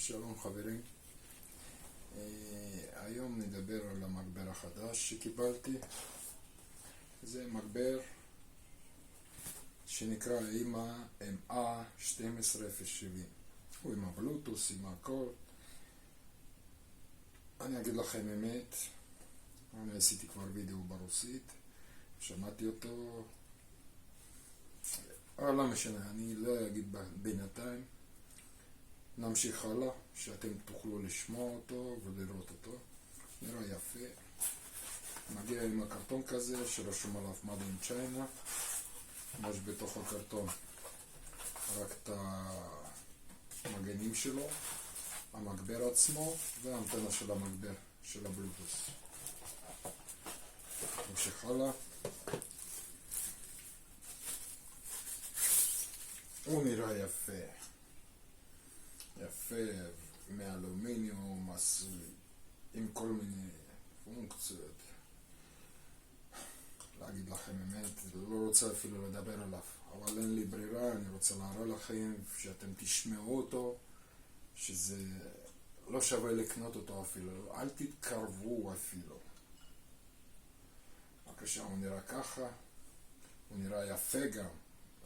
שלום חברים, היום נדבר על המגבר החדש שקיבלתי. זה מגבר שנקרא אימא MA1207. הוא עם הבלוטוס, עם הכל. אני אגיד לכם אמת, אני עשיתי כבר וידאו ברוסית, שמעתי אותו, אבל לא משנה, אני לא אגיד בינתיים. נמשיך הלאה, שאתם תוכלו לשמוע אותו ולראות אותו. נראה יפה. מגיע עם הקרטון כזה שרשום עליו Made in China. יש בתוך הקרטון רק את המגנים שלו, המגבר עצמו והאנטנה של המגבר של הבלוטוס. נמשיך הלאה. הוא נראה יפה. יפה, מאלומיניום, עם כל מיני פונקציות. להגיד לכם אמת, לא רוצה אפילו לדבר עליו, אבל אין לי ברירה, אני רוצה להראה לכם שאתם תשמעו אותו, שזה לא שווה לקנות אותו אפילו, אל תתקרבו אפילו. בבקשה, הוא נראה ככה, הוא נראה יפה גם,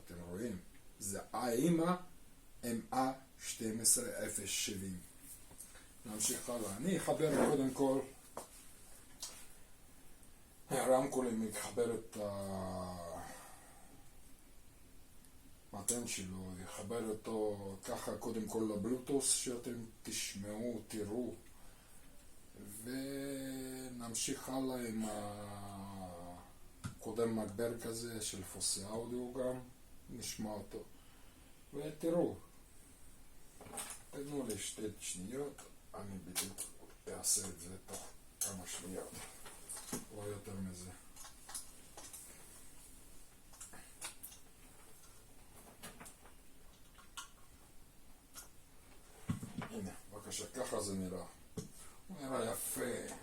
אתם רואים, זה האימא MA1207. נמשיך הלאה. אני אחבר קודם כל הרמקולים, יחבר את המתן שלו, יחבר אותו ככה קודם כל לבלוטוס, שאתם תשמעו, תראו, ונמשיך הלאה עם קודם מגבר כזה של פוסי אודיו גם, נשמע אותו ותראו. תנו לי 2 שניות, אני בדיוק אעשה את זה תוך כמה שניות, לא יותר מזה. הנה, בבקשה, ככה זה נראה. הוא נראה יפה,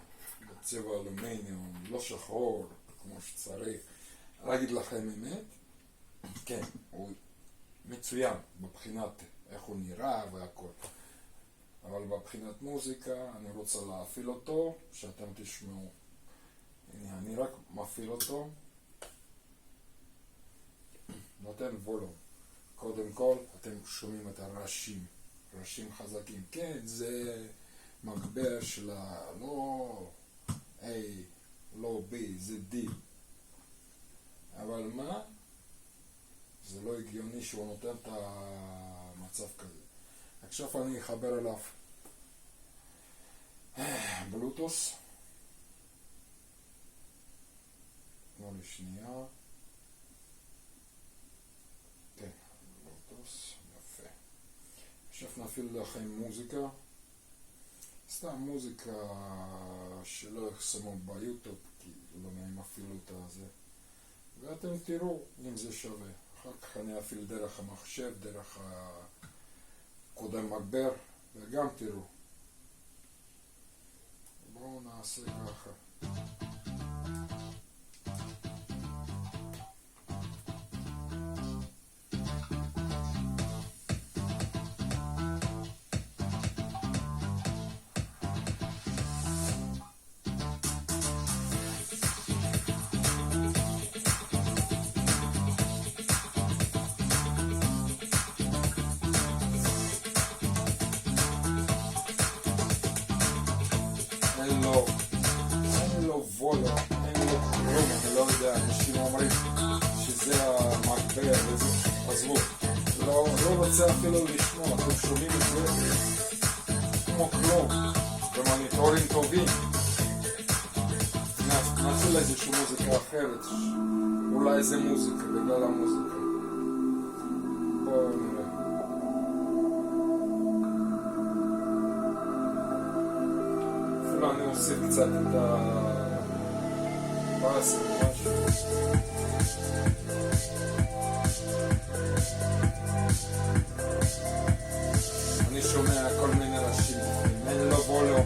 בצבע אלומיניום, לא שחור, כמו שצריך. להגיד לכם אמת, כן, הוא מצוין בבחינת איך הוא נראה והכל, אבל בבחינת מוזיקה אני רוצה להפעיל אותו שאתם תשמעו. הנה, אני רק מפעיל אותו, נותן וולום. קודם כל אתם שומעים את הרעשים, רעשים חזקים. כן, זה מגבר של לא A, לא B, זה D, אבל מה? זה לא הגיוני שהוא נותן את המצב כזה. עכשיו אני אחבר אליו בלוטוס. תנו לי שנייה. כן, בלוטוס, יפה. עכשיו נפעיל לכם מוזיקה. סתם מוזיקה שלא יחסמו ביוטיוב, כי לא נעים אפילו את זה. ואתם תראו אם זה שווה. אחר כך אני אפעיל דרך המחשב, דרך הקודם מגבר, וגם תראו. בואו נעשה ככה. אין לו וולו, אין לו כלום, אני לא יודע, אנשים אומרים שזה המגבר וזה, עזבו, לא רוצה אפילו לשמוע, אתם שומעים את זה כמו כלום, במוניטורים טובים. נעשה איזושהי מוזיקה אחרת, אולי זה מוזיקה, בגלל המוזיקה. בואו נראה. אני אוסיף קצת את הבאס, משהו. אני שומע כל מיני רעשים, אין לו וולו,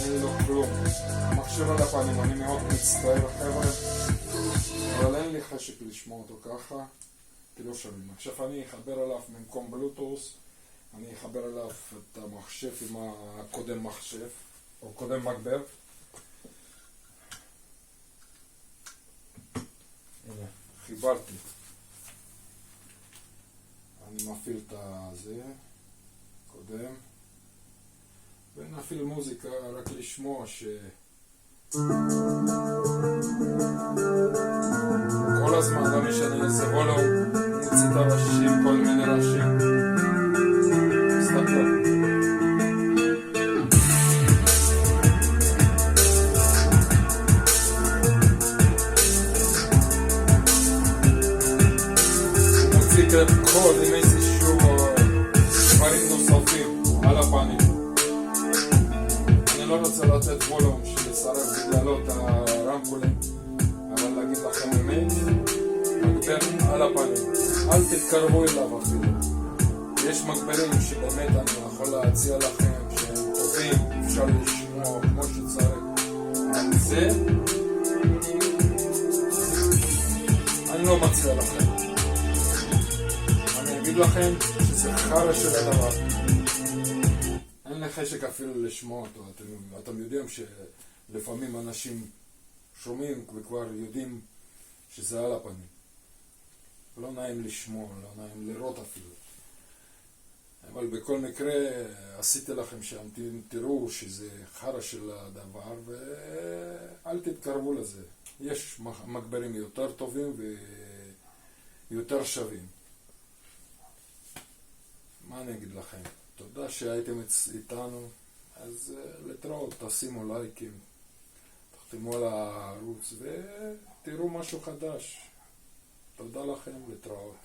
אין לו כלום. מכשיר על הפנים, אני מאוד מצטער חבר'ה, אבל אין לי חשק לשמוע אותו ככה, כי לא שומעים. עכשיו אני אחבר עליו במקום בלוטוס, אני אחבר עליו את המחשב עם הקודם מחשב, או קודם מגבר. הנה, חיברתי. אני מפעיל את זה, קודם. ונפעיל מוזיקה רק לשמוע כל הזמן, לא משנה איזה וולום, מוציא את הראשים, כל מיני ראשים. סתכלו. מוציא כל עם איזשהו דברים נוספים על הפנים. אני לא רוצה לתת וולום שלשרף בגללו את הרמקולים, אבל להגיד לכם אמת, מגבר על הפנים, אל תתקרבו אליו אפילו. יש מגברים שבאמת אני יכול להציע לכם שהם טובים, אפשר לשמוע כמו שצריך. על זה אני לא מציע לכם. אני אגיד לכם שזה חרא של הדבר. אין לי חשק אפילו לשמוע אותו. אתם יודעים שלפעמים אנשים שומעים וכבר יודעים שזה על הפנים. לא נעים לשמוע, לא נעים לראות אפילו. אבל בכל מקרה עשיתי לכם שם, תראו שזה חרא של הדבר ואל תתקרבו לזה. יש מגברים יותר טובים ויותר שווים. מה אני אגיד לכם? תודה שהייתם איתנו, אז להתראות, תשימו לייקים, תחתמו על הערוץ ותראו משהו חדש. תודה לכם, להתראות.